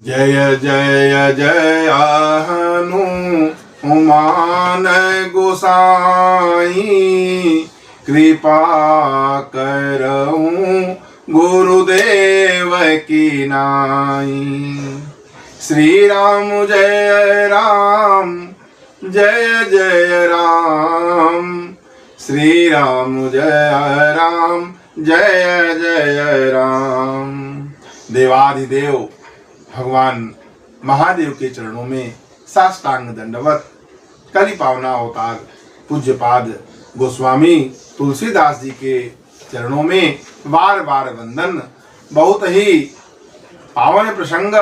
जय जय जय हनुमान गोसाई, कृपा करऊं गुरुदेव की नाई। श्री राम जय राम, जय जय राम, श्री राम जय राम, जय जय राम। देवाधिदेव भगवान महादेव के चरणों में साष्टांग दंडवत कलि पावना अवतार पूज्यपाद गोस्वामी तुलसीदास जी के चरणों में बार बार वंदन। बहुत ही पावन प्रसंग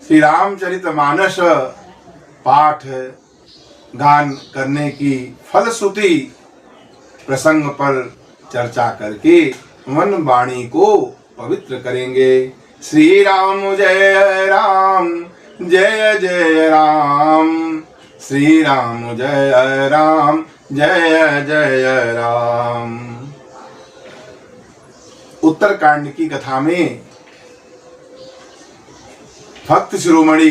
श्री रामचरितमानस पाठ गान करने की फलश्रुति प्रसंग पर चर्चा करके मन वाणी को पवित्र करेंगे। श्री राम जय राम, जय जय राम, श्री राम जय राम, जय जय राम। उत्तरकांड की कथा में भक्त शिरोमणि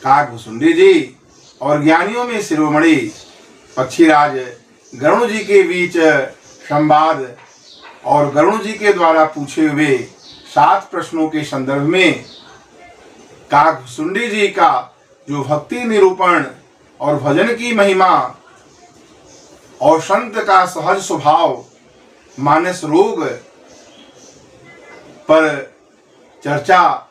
काकभुसुंडी जी और ज्ञानियों में शिरोमणि पक्षीराज गरुण जी के बीच संवाद और गरुण जी के द्वारा पूछे हुए 7 प्रश्नों के संदर्भ में काकभुसुंडी जी का जो भक्ति निरूपण और भजन की महिमा और संत का सहज स्वभाव मानस रोग पर चर्चा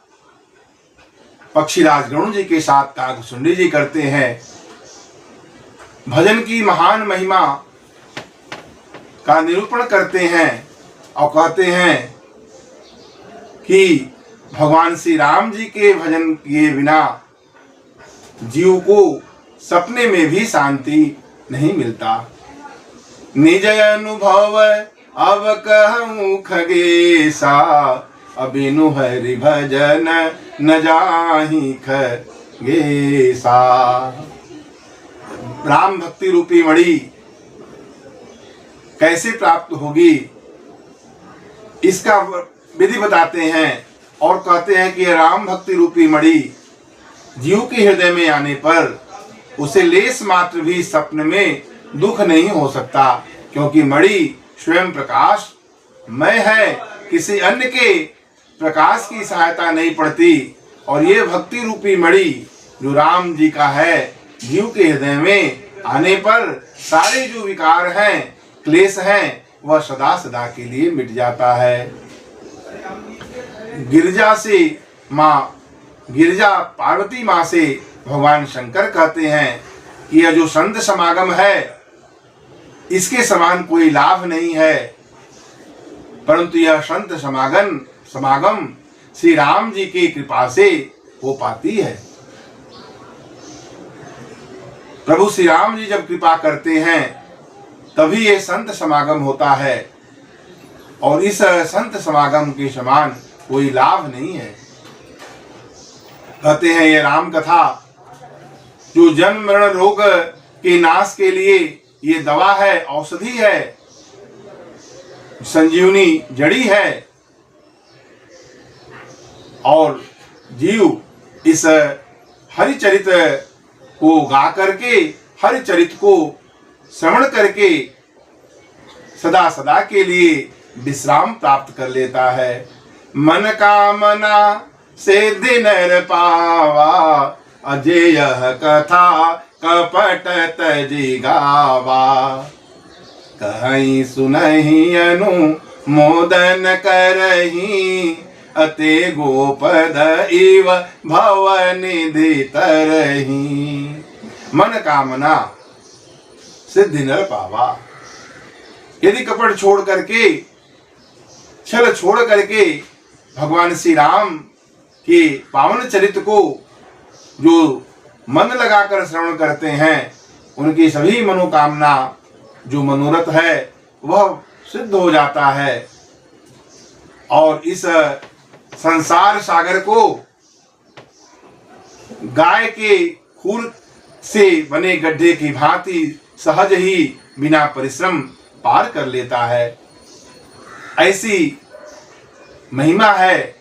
पक्षीराज गरुण जी के साथ काकभुसुंडी जी करते हैं। भजन की महान महिमा का निरूपण करते हैं और कहते हैं कि भगवान श्री राम जी के भजन किए बिना जीव को सपने में भी शांति नहीं मिलता। निज अनुभव अब कहूँ खगेसा, अबिनु हरि भजन न जाहि खगेसा। राम भक्ति रूपी मणि कैसे प्राप्त होगी इसका विधि बताते हैं और कहते हैं कि राम भक्ति रूपी मणि जीव के हृदय में आने पर उसे लेस मात्र भी स्वप्न में दुख नहीं हो सकता, क्योंकि मणि स्वयं प्रकाश मय है, किसी अन्य के प्रकाश की सहायता नहीं पड़ती। और ये भक्ति रूपी मणि जो राम जी का है, जीव के हृदय में आने पर सारे जो विकार हैं, क्लेश हैं, वह सदा सदा के लिए मिट जाता है। गिरिजा पार्वती माँ से भगवान शंकर कहते हैं कि यह जो संत समागम है इसके समान कोई लाभ नहीं है, परंतु यह संत समागम श्री राम जी की कृपा से हो पाती है। प्रभु श्री राम जी जब कृपा करते हैं तभी यह संत समागम होता है, और इस संत समागम के समान कोई लाभ नहीं है। कहते हैं ये राम कथा जो जन्म मरण रोग के नाश के लिए ये दवा है, औषधि है, संजीवनी जड़ी है। और जीव इस हरिचरित को गा करके, हरिचरित को श्रवण करके सदा सदा के लिए विश्राम प्राप्त कर लेता है। मन कामना सिद्धि नर पावा, अजेय कथा कपट तजि गावा। कहीं सुनहि अनुमोदन करहि, अते गोपद इव भवनिधि तरहि। मन कामना सिद्धि नर पावा। यदि कपट छोड़ करके, छल छोड़ करके भगवान श्री राम के पावन चरित्र को जो मन लगाकर श्रवण करते हैं, उनकी सभी मनोकामना जो मनोरथ है वह सिद्ध हो जाता है। और इस संसार सागर को गाय के खूर से बने गड्ढे की भांति सहज ही बिना परिश्रम पार कर लेता है। ऐसी महिमा है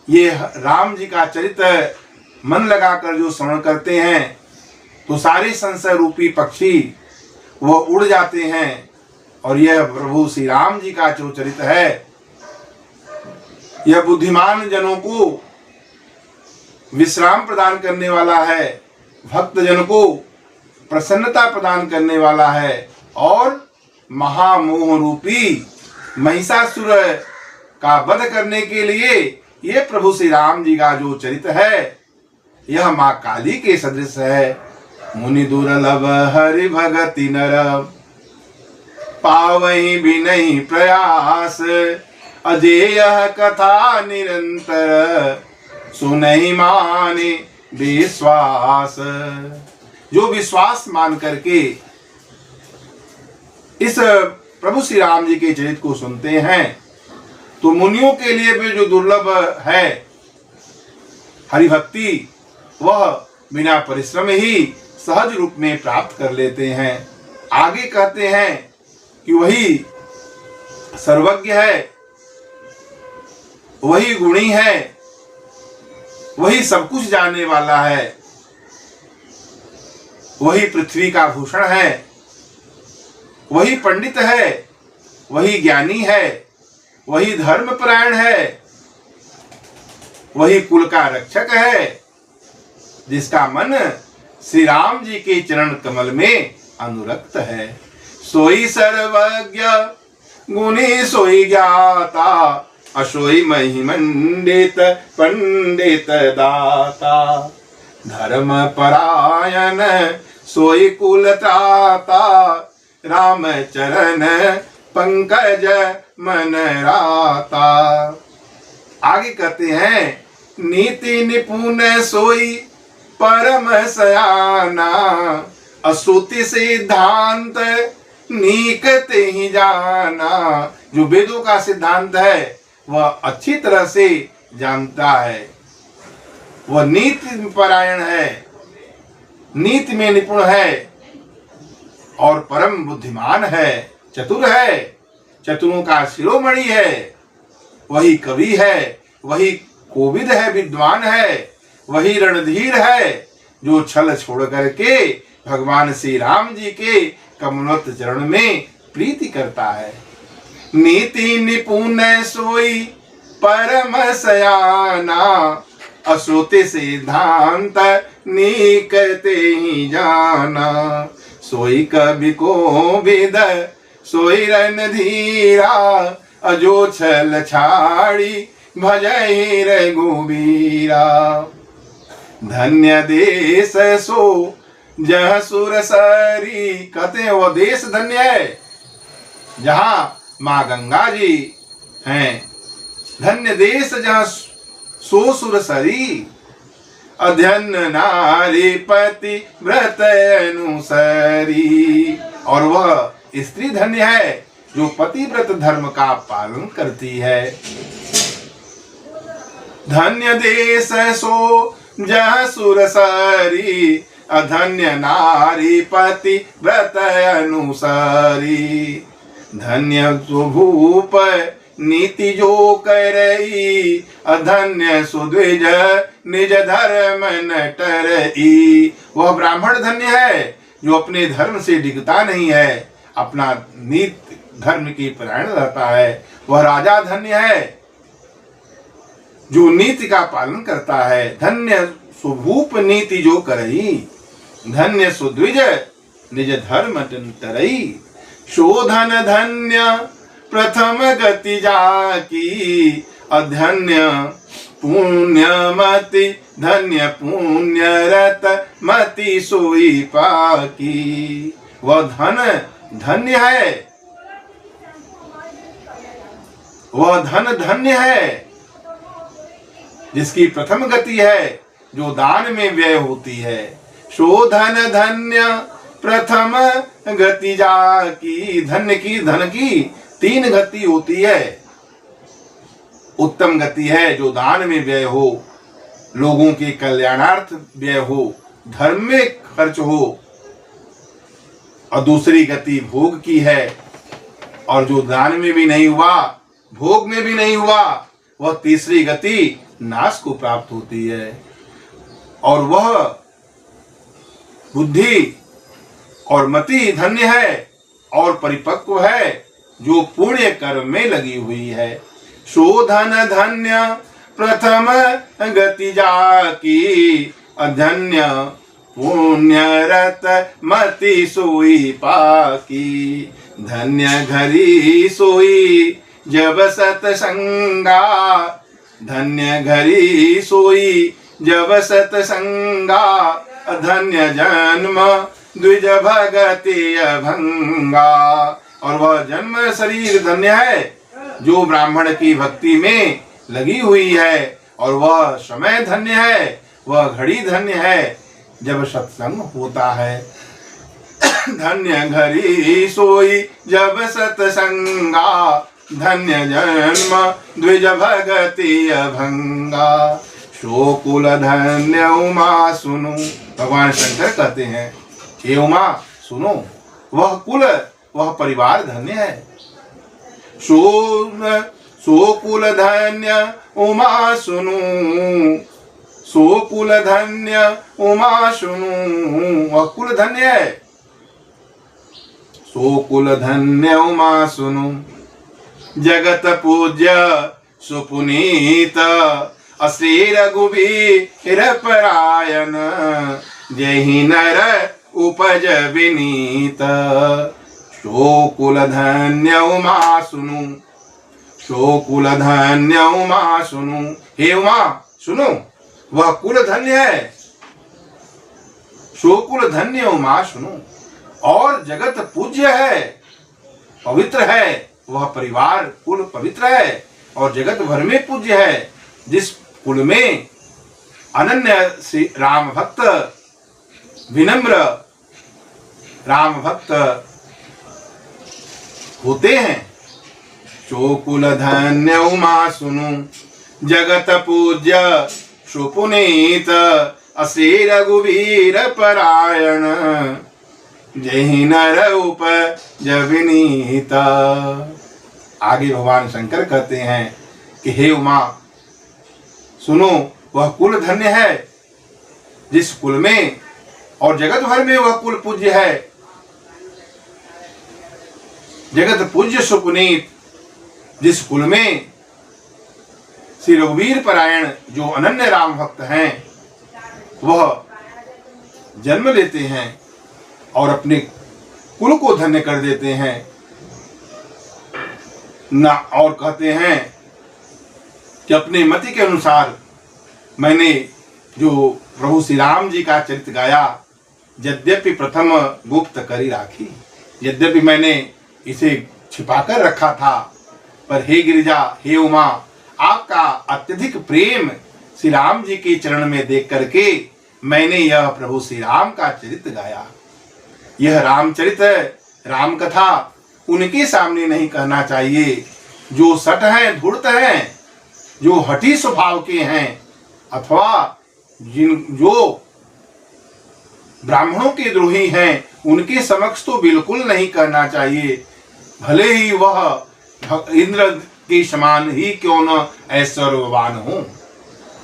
ये राम जी का चरित्र मन लगाकर जो श्रवण करते हैं तो सारे संशय रूपी पक्षी वो उड़ जाते हैं। और यह प्रभु श्री राम जी का जो चरित्र है यह बुद्धिमान जनों को विश्राम प्रदान करने वाला है, भक्त जन को प्रसन्नता प्रदान करने वाला है और महामोह रूपी महिषासुर का वध करने के लिए ये प्रभु श्री राम जी का जो चरित्र है यह माँ काली के सदृश है। मुनि दुर्लभ हरि भगति नर पावहि बिनहि प्रयास, अजेय कथा निरंतर सुनहि माने विश्वास। जो विश्वास मान करके इस प्रभु श्री राम जी के चरित्र को सुनते हैं तो मुनियों के लिए भी जो दुर्लभ है हरि भक्ति वह बिना परिश्रम ही सहज रूप में प्राप्त कर लेते हैं। आगे कहते हैं कि वही सर्वज्ञ है, वही गुणी है, वही सब कुछ जानने वाला है, वही पृथ्वी का भूषण है, वही पंडित है, वही ज्ञानी है, वही धर्मपरायण है, वही कुल का रक्षक है, जिसका मन श्री राम जी के चरण कमल में अनुरक्त है। सोई सर्वज्ञ गुणी सोई ज्ञाता, अशोई महिमंडित पंडित दाता। धर्म परायण सोई कुल त्राता, राम चरण पंकज मन राता। आगे कहते हैं नीति निपुण सोई परम सयाना, अश्रुति सिद्धांत नीकते ही जाना। जो वेदों का सिद्धांत है वह अच्छी तरह से जानता है, वह नीति परायण है, नीति में निपुण है और परम बुद्धिमान है, चतुर है, चतुरों का शिरोमणि है, वही कवि है, वही कोविद है, विद्वान है, वही रणधीर है जो छल छोड़ करके भगवान श्री राम जी के कमलवत चरण में प्रीति करता है। नीति निपुण सोई परम सयाना, अश्रुति सिद्धांत नीकते ही जाना। सोई कवि कोविद सोई रणधीरा, अजो छल छाड़ी भजहि रघुबीरा। धन्य देश सो जह सुरसरी, कहते हैं वह देश धन्य है जहां माँ गंगा जी हैं। धन्य देश जहां सो सुरसरी, अधन्य नारी पति व्रत अनुसरी। और वह स्त्री धन्य है जो पतिव्रत धर्म का पालन करती है। धन्य देश सो जह सुरसरी, अधन्य नारी पति व्रत अनुसारी। धन्य सुभूप नीति जो करई, अधन्य सुद्विज निज धर्म न टरई। वह ब्राह्मण धन्य है जो अपने धर्म से डिगता नहीं है, अपना नीति धर्म की परायण रहता है। वह राजा धन्य है जो नीति का पालन करता है। धन्य सुभूप नीति जो करई, धन्य सुद्विज निज धर्म तरई। शोधन धन्य प्रथम गति जाकी, अधन्य पुण्यमति धन्य पुण्यरत मति सोई पाकी। वह धन धन्य है, वह धन धन्य है जिसकी प्रथम गति है, जो दान में व्यय होती है। शोधन धन्य प्रथम गति जाकी। धन्य की धन की तीन गति होती है। उत्तम गति है जो दान में व्यय हो, लोगों के कल्याणार्थ व्यय हो, धर्म में खर्च हो। और दूसरी गति भोग की है, और जो दान में भी नहीं हुआ, भोग में भी नहीं हुआ, वह तीसरी गति नाश को प्राप्त होती है। और वह बुद्धि और मति धन्य है और परिपक्व है जो पुण्य कर्म में लगी हुई है। शोधन धन्य प्रथम गति जाकी, अधन्य पुण्यरत मति सोई पाकी। धन्य घरी सोई जब सतसंगा, धन्य घरी सोई जब सतसंगा। धन्य जन्म द्विज भगति अभंगा। और वह जन्म शरीर धन्य है जो ब्राह्मण की भक्ति में लगी हुई है, और वह समय धन्य है, वह घड़ी धन्य है जब सत्संग होता है। धन्य घड़ी सोई जब सत्संगा, धन्य जन्म द्विज भगति अभंगा। शोकुल धन्य उमा सुनो, भगवान शंकर कहते हैं हे उमा सुनो, वह कुल वह परिवार धन्य है। सोकुल धन्य उमा सुनो, सोकुल धन्य उमा सुनो, वह कुल धन्य है। सोकुल धन्य उमा सुनो, जगत पूज्य सुपुनीत, अश्री रघुबीर परायण, जहि नर उपज विनीत। शोकुल धन्य उमा सुनो, शोकुल धन्य उमा सुनो, हे उमा सुनो, वह कुल धन्य है। शोकुल धन्य उमा सुनो, और जगत पूज्य है, पवित्र है, वह परिवार कुल पवित्र है और जगत भर में पूज्य है। जिस कुल में अनन्य श्री राम भक्त, विनम्र राम भक्त होते हैं। शोकुल धन्य उमा सुनो, जगत पूज्य सुपुनीत, अश्री रघुबीर परायण, जहि नर उपज विनीत। आगे भगवान शंकर कहते हैं कि हे उमा सुनो, वह कुल धन्य है जिस कुल में और जगत भर में वह कुल पूज्य है। जगत पूज्य सुपुनीत, जिस कुल में श्री रघुवीर परायण जो अनन्य राम भक्त हैं वह जन्म लेते हैं और अपने कुल को धन्य कर देते हैं ना। और कहते हैं कि अपने मति के अनुसार मैंने जो प्रभु श्री राम जी का चरित्र गाया, यद्यपि प्रथम गुप्त करी राखी, यद्यपि मैंने इसे छिपाकर रखा था, पर हे गिरिजा, हे उमा, आपका अत्यधिक प्रेम श्री राम जी के चरण में देख करके मैंने यह प्रभु श्री राम का चरित्र गाया। यह रामचरित्र, राम कथा उनके सामने नहीं कहना चाहिए जो सट हैं, धूर्त हैं, जो हठी स्वभाव के हैं, अथवा जो ब्राह्मणों के द्रोही हैं, उनके समक्ष तो बिल्कुल नहीं कहना चाहिए। भले ही वह इंद्र के समान ही क्यों न ऐश्वर्यवान हो।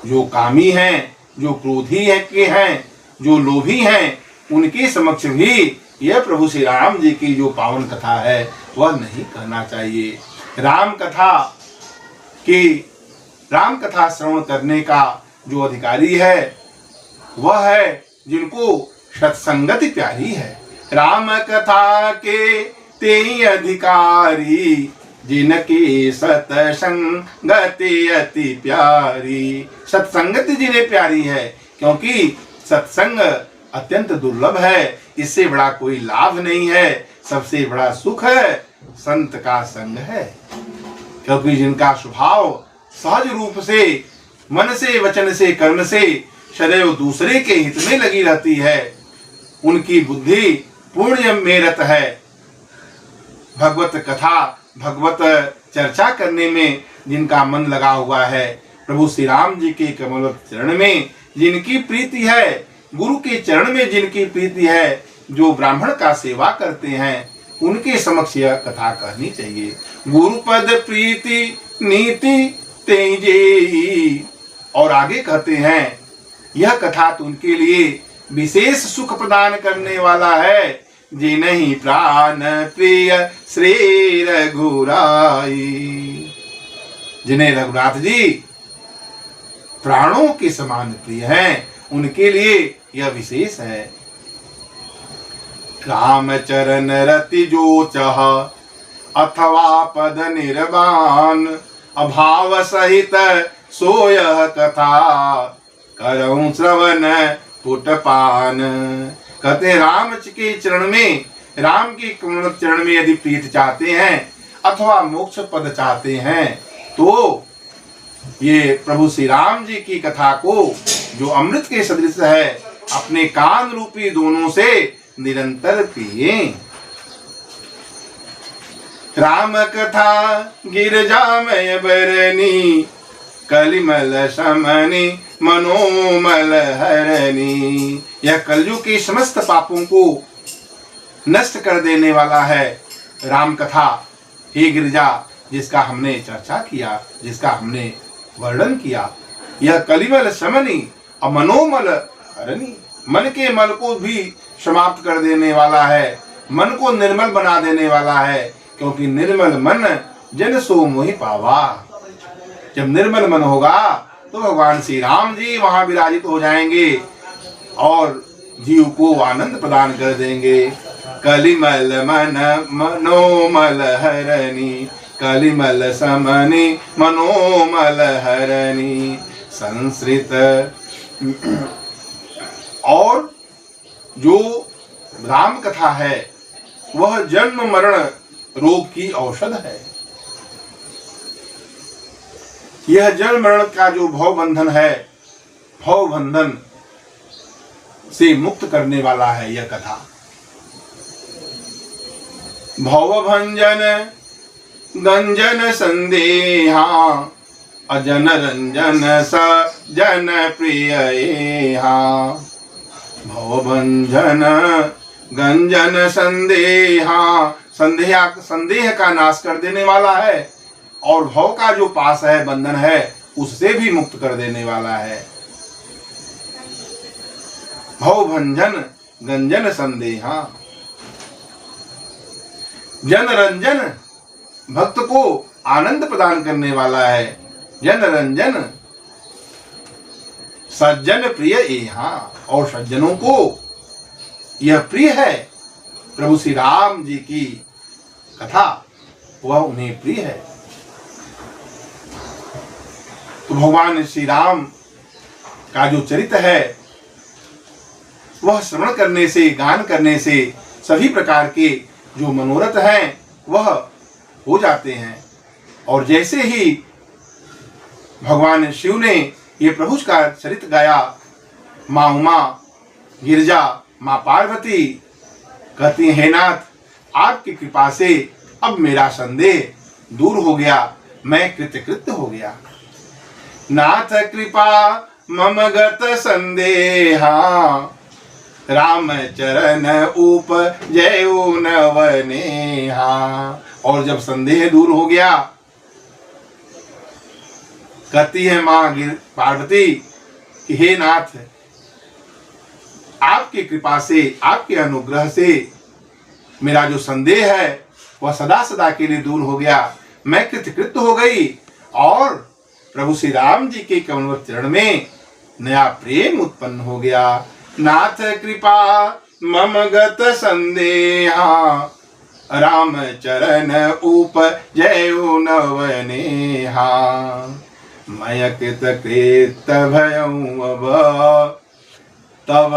जो कामी हैं, जो क्रोधी है के हैं, जो लोभी हैं, उनके समक्ष भी यह प्रभु श्री राम जी की जो पावन कथा है वह नहीं कहना चाहिए। राम कथा श्रवण करने का जो अधिकारी है वह है जिनको सत्संगति प्यारी है। राम कथा के ते अधिकारी, जिनकी सत्संगति अति प्यारी। सत्संगति जिन्हें प्यारी है, क्योंकि सत्संग अत्यंत दुर्लभ है, इससे बड़ा कोई लाभ नहीं है। सबसे बड़ा सुख है संत का संग है, क्योंकि जिनका स्वभाव सहज रूप से मन से, वचन से, कर्म से सदैव दूसरे के हित में लगी रहती है, उनकी बुद्धि पुण्य में रत है। भगवत कथा, भगवत चर्चा करने में जिनका मन लगा हुआ है, प्रभु श्री राम जी के कमल चरण में जिनकी प्रीति है, गुरु के चरण में जिनकी प्रीति है, जो ब्राह्मण का सेवा करते हैं, उनके समक्ष यह कथा कहनी चाहिए। गुरुपद प्रीति नीति तेजे, और आगे कहते हैं, यह कथा तो उनके लिए विशेष सुख प्रदान करने वाला है, जिन्हीं प्राण प्रिय श्री रघुराई। जिन्हें रघुनाथ जी प्राणों के समान प्रिय हैं, उनके लिए यह विशेष है। राम चरण रति जो चाह अथवा पद निर्वाण, अभाव सहित सोयह कथा करऊं श्रवण पुटपान। कहते हैं, राम के चरण में, राम के कमल चरण में यदि प्रीत चाहते हैं अथवा मोक्ष पद चाहते हैं, तो ये प्रभु श्री राम जी की कथा को, जो अमृत के सदृश है, अपने कान रूपी दोनों से निरंतर पिए। राम कथा गिरजामय बरनी, कलिमल समनी मनोमल हरनी। यह कलयुग के समस्त पापों को नष्ट कर देने वाला है राम कथा। हे गिरिजा, जिसका हमने चर्चा किया, जिसका हमने वर्णन किया, यह कलिमल समनी और मनोमल हरनी, मन के मल को भी समाप्त कर देने वाला है, मन को निर्मल बना देने वाला है। क्योंकि निर्मल मन जन सो मोहि पावा। जब निर्मल मन होगा तो भगवान श्री राम जी वहां विराजित हो जाएंगे और जीव को आनंद प्रदान कर देंगे। कलिमल मन मनोमल हरनी, कलिमल समनी मनोमल हरनी। संस्कृत और जो राम कथा है वह जन्म मरण रोग की औषध है। यह जन्म मरण का जो भव बंधन है, भव बंधन से मुक्त करने वाला है यह कथा। भव भंजन गंजन संदेहा, अजन रंजन सजन प्रियहा। भव भंजन गंजन संदेहा, संदेह का नाश कर देने वाला है, और भव का जो पास है, बंधन है, उससे भी मुक्त कर देने वाला है। भव भंजन गंजन संदेहा। जन रंजन, भक्त को आनंद प्रदान करने वाला है। जन रंजन सज्जन प्रिय एहा, और सज्जनों को यह प्रिय है। प्रभु श्री राम जी की कथा वह उन्हें प्रिय है। तो भगवान श्री राम का जो चरित्र है वह श्रवण करने से, गान करने से सभी प्रकार के जो मनोरथ हैं वह हो जाते हैं। और जैसे ही भगवान शिव ने ये प्रभु का चरित्र गाया, माँ उमा, गिरजा, माँ पार्वती कहती हैं, हे नाथ, आपकी कृपा से अब मेरा संदेह दूर हो गया, मैं कृतकृत्य हो गया। नाथ कृपा मम गत संदेहा, राम चरण उपजयो नवनेहा। और जब संदेह दूर हो गया, कहती है माँ पार्वती कि हे नाथ, आपकी कृपा से, आपके अनुग्रह से मेरा जो संदेह है वह सदा सदा के लिए दूर हो गया, मैं कृतकृत्य हो गई। और प्रभु श्री राम जी के कमलवत चरण में नया प्रेम उत्पन्न हो गया। नाथ कृपा मम गत संदेहा, राम चरण उपजयो नवनेहा। मय कृत भयं अब तब,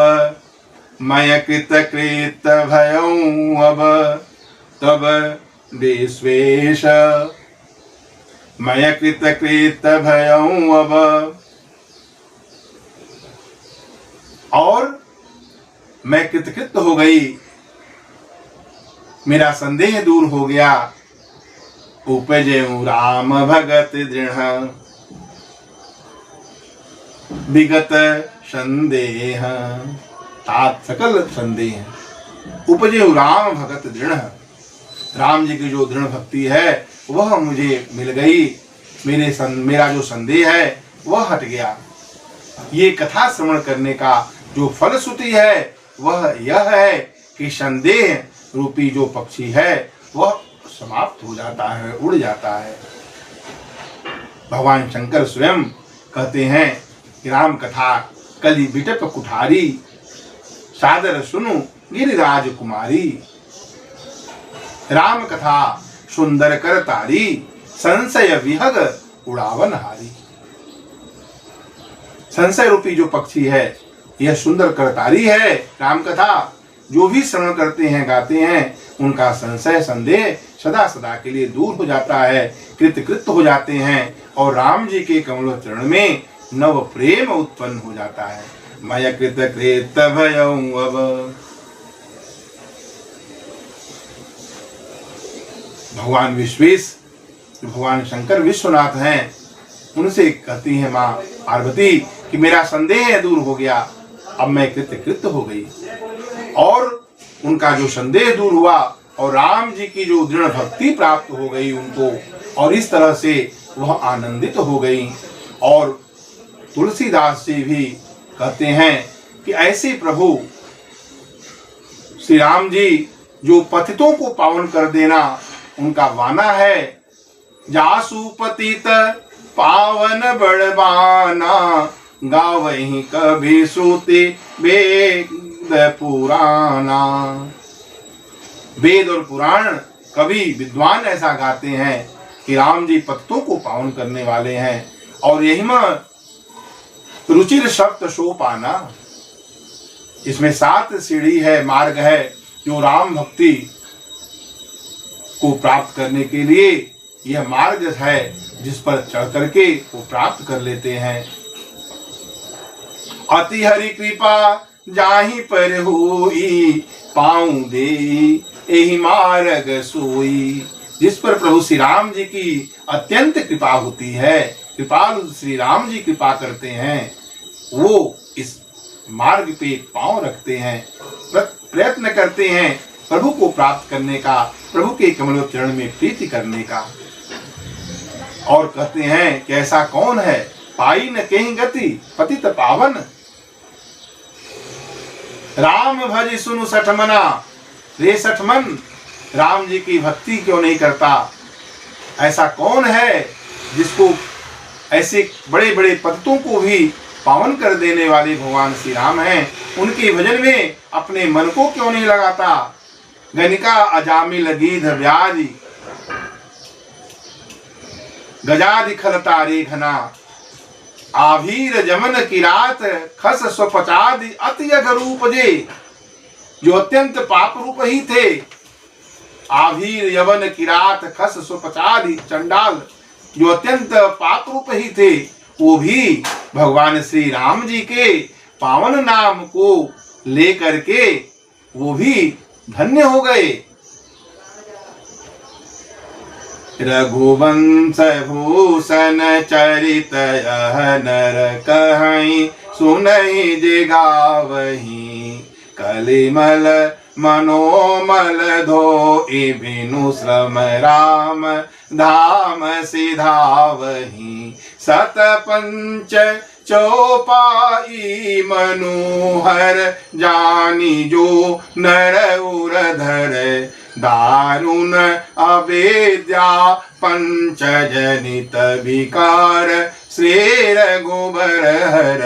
मय कृत भयं अब तब विश्वेश। मय कृत भयं अब, और मैं कृतकृत्य हो गई, मेरा संदेह दूर हो गया। उपजयु राम भगत दृढ़, विगत संदेह। तात सकल संदेह। उपजयु राम भगत दृढ़, राम जी की जो दृढ़ भक्ति है वह मुझे मिल गई, मेरा जो संदेह है वह हट गया। ये कथा श्रवण करने का जो फलश्रुति है वह यह है कि संदेह रूपी जो पक्षी है वह समाप्त हो जाता है, उड़ जाता है। भगवान शंकर स्वयं कहते हैं कि राम कथा कली बिटप कुठारी, सादर सुनु गिरिराज कुमारी। राम कथा सुंदर कर तारी, संशय विहग उड़ावन हारी। संशय रूपी जो पक्षी है यह सुंदर करतारी है। राम कथा जो भी श्रवण करते हैं, गाते हैं, उनका संशय संदेह सदा सदा के लिए दूर हो जाता है, कृत हो जाते हैं और राम जी के कमल चरण में नव प्रेम उत्पन्न हो जाता है। मय कृत भयं अब। भगवान विश्वेश, भगवान शंकर विश्वनाथ हैं, उनसे कहती है माँ पार्वती कि मेरा संदेह दूर हो गया, अब मैं कृत हो गई। और उनका जो संदेह दूर हुआ और राम जी की जो दृढ़ भक्ति प्राप्त हो गई उनको, और इस तरह से वह आनंदित हो गई। और तुलसीदास जी भी कहते हैं कि ऐसे प्रभु श्री राम जी जो पतितों को पावन कर देना उनका वाना है। जासु पतित पावन बड़बाना, गावहीं कभी श्रुति वेद पुराना। वेद और पुराण कवि विद्वान ऐसा गाते हैं कि राम जी पतितों को पावन करने वाले हैं। और यही में रुचिर सप्त सोपाना, इसमें 7 सीढ़ी है, मार्ग है जो राम भक्ति को प्राप्त करने के लिए यह मार्ग है जिस पर चढ़ करके वो प्राप्त कर लेते हैं। अति हरि कृपा जाहि पर होई, पाऊं दे एहि मार्ग सोई। जिस पर प्रभु श्री राम जी की अत्यंत कृपा होती है, कृपालु श्री राम जी कृपा करते हैं, वो इस मार्ग पे पांव रखते हैं, प्रयत्न करते हैं प्रभु को प्राप्त करने का, प्रभु के कमल चरण में प्रीति करने का। और कहते हैं कि ऐसा कौन है पाई न कहीं गति पतित पावन। राम भज सुनु सठमना, रे सठमन राम जी की भक्ति क्यों नहीं करता। ऐसा कौन है जिसको ऐसे बड़े बड़े पतितों को भी पावन कर देने वाले भगवान श्री राम हैं, उनके भजन में अपने मन को क्यों नहीं लगाता। गनिका अजामिल गीध व्याधि, गजादि खलता रे घना, आभीर जमन किरात खस स्वपचादि अति अघ रूप जे। जो अत्यंत पाप रूप ही थे, आभीर यवन किरात खस स्वपचादि चंडाल, जो अत्यंत पाप रूप ही थे, वो भी भगवान श्री राम जी के पावन नाम को लेकर के वो भी धन्य हो गए। रघुवंश भूषण चरित यह नर कहीं, सुनहि जे गावहीं, कलिमल मनोमल धोइ बिनु श्रम राम धाम सिधावहीं। सत पंच चौपाई मनोहर, जानी जो नर उर धर, दारुण अवेद्या पंच जनित विकार, श्री रघुबर हर।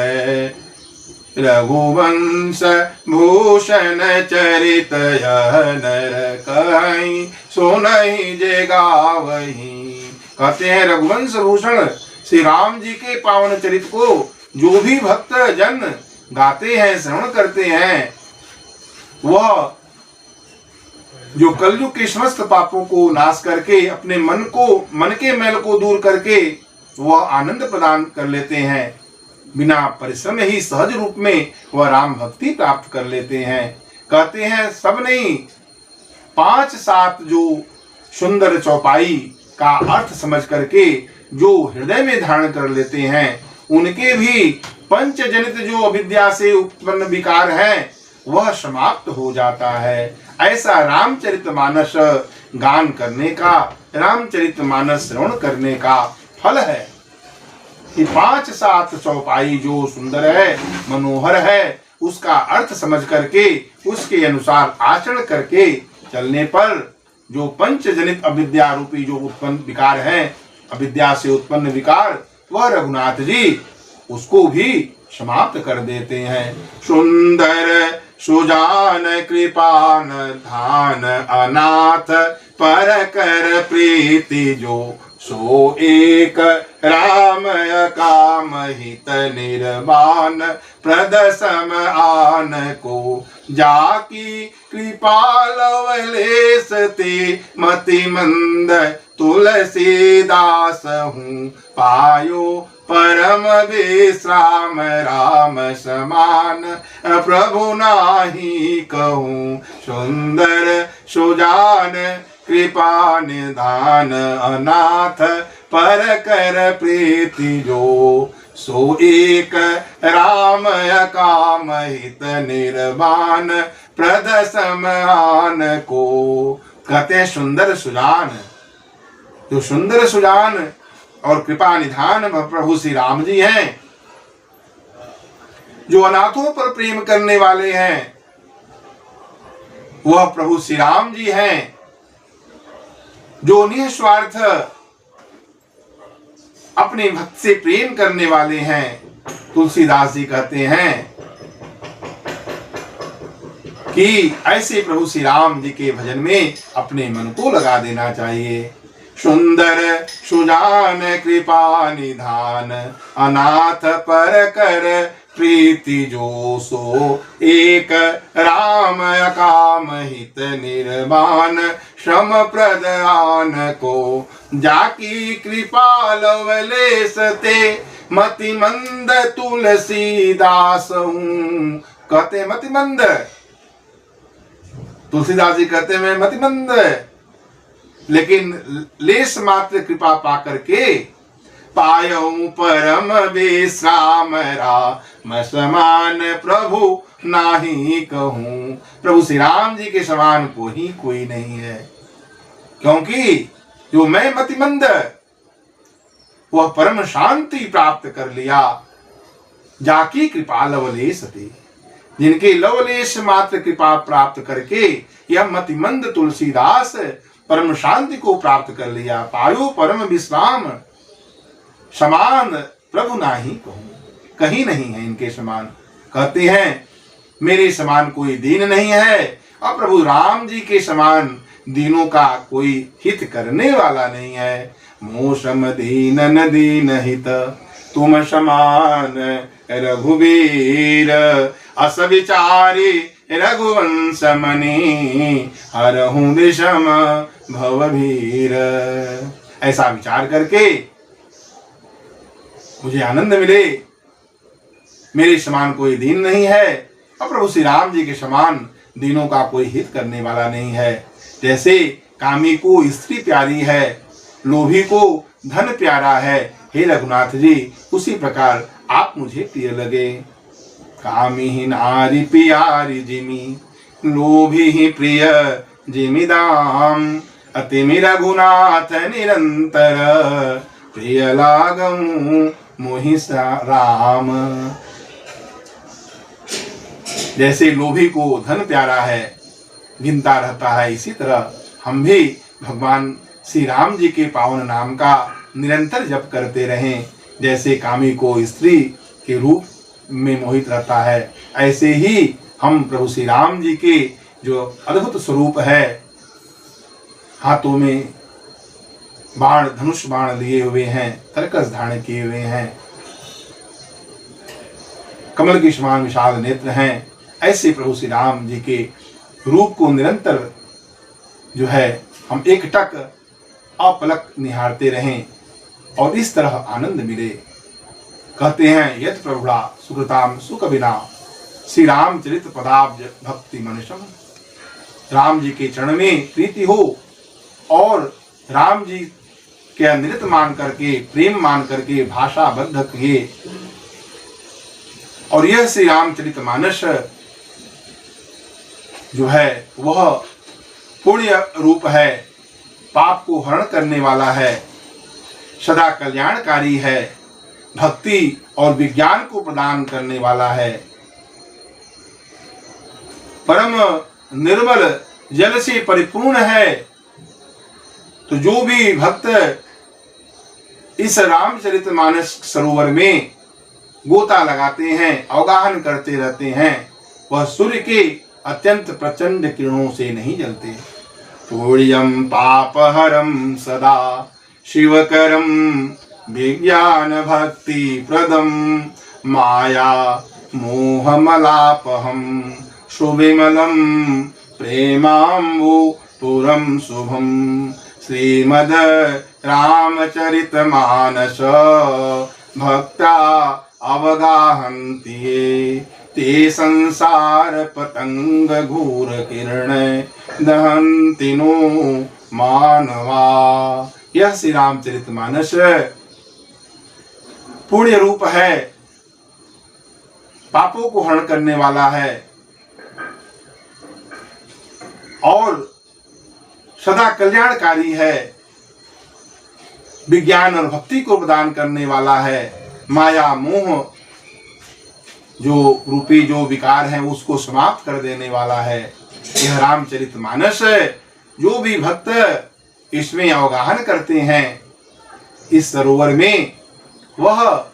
रघुवंश भूषण चरित यह नर कहीं, सुनहि जे गावहीं। कहते हैं रघुवंश भूषण श्री राम जी के पावन चरित को जो भी भक्त जन गाते हैं, श्रवण करते हैं, वह जो कलयुग के समस्त पापों को नाश करके अपने मन के मैल को दूर करके वह आनंद प्रदान कर लेते हैं। बिना परिश्रम ही सहज रूप में वह राम भक्ति प्राप्त कर लेते हैं। कहते हैं सब नहीं, 5-7 जो सुंदर चौपाई का अर्थ समझ करके जो हृदय में धारण कर लेते हैं, उनके भी पंचजनित जो अविद्या से उत्पन्न विकार है वह समाप्त हो जाता है। ऐसा रामचरितमानस गान करने का, रामचरितमानस श्रवण करने का फल है। कि 5-7 चौपाई जो सुंदर है, मनोहर है, उसका अर्थ समझ करके उसके अनुसार आचरण करके चलने पर जो पंचजनित अविद्या रूपी जो उत्पन्न विकार है, अविद्या से उत्पन्न विकार, वह रघुनाथ जी उसको भी समाप्त कर देते हैं। सुंदर सुजान कृपान धान अनाथ पर कर प्रीति जो सो एक राम काम हित निर्वाण प्रद सम आन को जाकी कृपा लवलेस ते मति मंद तुलसीदास हूँ पायो परम विश्राम राम समान प्रभु नाही कहूँ। सुंदर सुजान कृपा निधान अनाथ पर कर प्रीति जो सो एक राम काम हित निर्वाण प्रद समान को। कहते हैं सुंदर सुजान, जो सुंदर सुजान और कृपा निधान प्रभु श्री राम जी हैं, जो अनाथों पर प्रेम करने वाले हैं, वह प्रभु श्री राम जी हैं। जो निस्वार्थ अपने भक्त से प्रेम करने वाले हैं। तुलसीदास जी कहते हैं कि ऐसे प्रभु श्री राम जी के भजन में अपने मन को लगा देना चाहिए। सुंदर सुजान कृपा निधान अनाथ पर कर प्रीति जो सो एक राम काम हित निर्वाण श्रम प्रदान को जाकी कृपा लवलेस ते मति मंद तुलसीदास हूँ। कहते मति मंद, तुलसीदास जी कहते मैं मति मंद, लेकिन लेस मात्र कृपा पा करके पायो परम विश्राम राम समान प्रभु नाही कहूँ। प्रभु श्री राम जी के समान कोई कोई नहीं है, क्योंकि जो मैं मतिमंद वह परम शांति प्राप्त कर लिया। जाकी कृपा लवलेश थी, जिनके लवलेश मात्र कृपा प्राप्त करके यह मतिमंद तुलसीदास परम शांति को प्राप्त कर लिया। पायो परम विश्राम समान प्रभु नाही कहूँ, कहीं नहीं है इनके समान। कहते हैं मेरे समान कोई दीन नहीं है, और प्रभु राम जी के समान दीनों का कोई हित करने वाला नहीं है। मोसम दीनन दीन हित तुम समान रघुवीर, अस विचारी रघुवंश मणि हरहु विषम भवभीर। ऐसा विचार करके मुझे आनंद मिले। मेरे समान कोई दीन नहीं है, और प्रभु श्री राम जी के समान दीनों का कोई हित करने वाला नहीं है। जैसे कामी को स्त्री प्यारी है, लोभी को धन प्यारा है, हे रघुनाथ जी उसी प्रकार आप मुझे प्रिय लगे। कामी ही नारी प्यारी जिमी, लोभी ही प्रिय जिमी दाम, अतिमि रघुनाथ निरंतर प्रिय लागऊं मोहि राम। जैसे लोभी को धन प्यारा है, गिनता रहता है, इसी तरह हम भी भगवान श्री राम जी के पावन नाम का निरंतर जप करते रहें। जैसे कामी को स्त्री के रूप में मोहित रहता है, ऐसे ही हम प्रभु श्री राम जी के जो अद्भुत स्वरूप है, हाथों में बाण धनुष बाण लिए हुए हैं, तरकस धारण किए हुए हैं, कमल के समान विशाल नेत्र हैं, ऐसे प्रभु श्री राम जी के रूप को निरंतर जो है हम एकटक अपलक निहारते रहें और इस तरह आनंद मिले। कहते हैं यत प्रभुड़ा सुकृताम सुकविना श्री रामचरित पदाब्ज भक्ति मनुष्यम। राम जी के चरण में प्रीति हो और राम जी के निरत मान करके, प्रेम मान करके भाषाबद्ध किए, और यह श्री रामचरित मानस जो है वह पुण्य रूप है, पाप को हरण करने वाला है, सदा कल्याणकारी है। भक्ति और विज्ञान को प्रदान करने वाला है। परम निर्मल जल से परिपूर्ण है। तो जो भी भक्त इस रामचरितमानस सरोवर में गोता लगाते हैं, अवगाहन करते रहते हैं, वह सूर्य के अत्यंत प्रचंड किरणों से नहीं जलते। पूर्यम पापहरम सदा शिवकरम विज्ञान भक्ति प्रदम माया मोहमलापहम सुविमलम प्रेमाम्बु पुरम शुभम श्रीमद रामचरितमानस भक्ता अवगाहन्ति ये ते संसार पतंग घूर किरण दहन्ति नो मानवा। यह श्री रामचरितमानस पुण्य रूप है, पापों को हरण करने वाला है और सदा कल्याणकारी है, विज्ञान और भक्ति को प्रदान करने वाला है, माया मोह जो रूपी जो विकार है उसको समाप्त कर देने वाला है। यह रामचरितमानस जो भी भक्त इसमें अवगाहन करते हैं इस सरोवर में, वह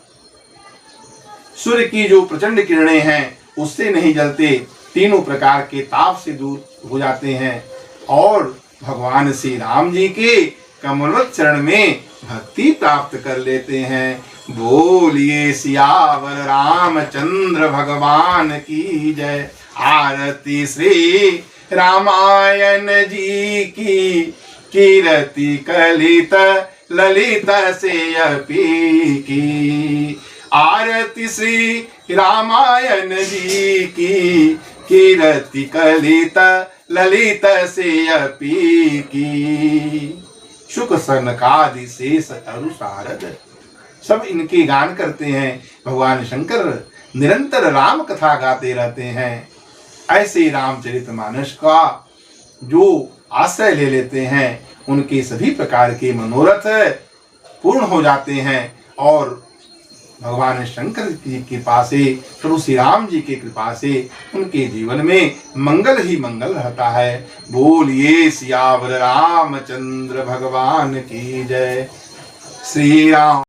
सूर्य की जो प्रचंड किरणें हैं उससे नहीं जलते, तीनों प्रकार के ताप से दूर हो जाते हैं और भगवान श्री राम जी के कमलवत चरण में भक्ति प्राप्त कर लेते हैं। बोलिए सियावर रामचंद्र भगवान की जय। आरती श्री रामायण जी की, कीर्ति कलित ललित से अपी की। आरती श्री रामायण जी की, कीर्ति कलित ललित से अपी की। शुक सनकादि शेष अरु सारद, सब इनके गान करते हैं। भगवान शंकर निरंतर राम कथा गाते रहते हैं। ऐसे रामचरितमानस का जो आश्रय ले लेते हैं उनके सभी प्रकार के मनोरथ पूर्ण हो जाते हैं और भगवान शंकर की कृपा से, प्रभु श्री राम जी की कृपा से उनके जीवन में मंगल ही मंगल रहता है। बोलिए सियावर रामचंद्र भगवान की जय। श्री राम।